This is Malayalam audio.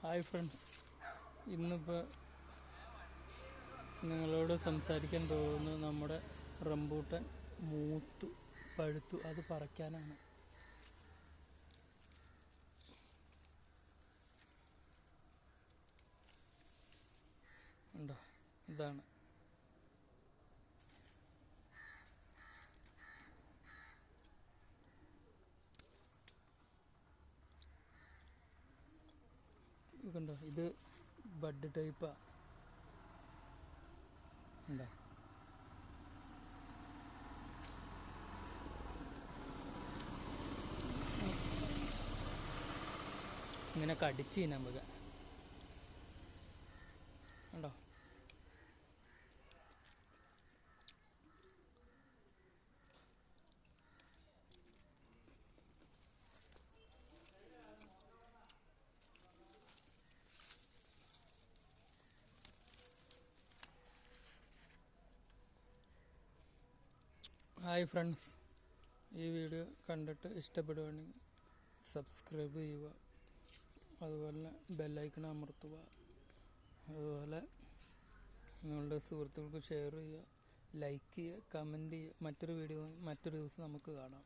ഹായ് ഫ്രണ്ട്സ്, ഇന്നിപ്പോൾ നിങ്ങളോട് സംസാരിക്കാൻ പോകുന്നത് നമ്മുടെ റംബൂട്ടാൻ മൂത്തു പഴുത്തു അത് പറിക്കാനാണ്. ഉണ്ടോ, ഇതാണ്. ഇതുണ്ടോ, ഇത് ബഡ് ടൈപ്പാ. ഉണ്ടോ, ഇങ്ങനെ കടിച്ച് നമുക്ക് ഉണ്ടോ. ഹായ് ഫ്രണ്ട്സ്, ഈ വീഡിയോ കണ്ടിട്ട് ഇഷ്ടപ്പെടുകയാണെങ്കിൽ സബ്സ്ക്രൈബ് ചെയ്യുക, അതുപോലെ ബെല്ലൈക്കൺ അമർത്തുക, അതുപോലെ നിങ്ങളുടെ സുഹൃത്തുക്കൾക്ക് ഷെയർ ചെയ്യുക, ലൈക്ക് ചെയ്യുക, കമൻറ്റ് ചെയ്യുക. മറ്റൊരു വീഡിയോ മറ്റൊരു ദിവസം നമുക്ക് കാണാം.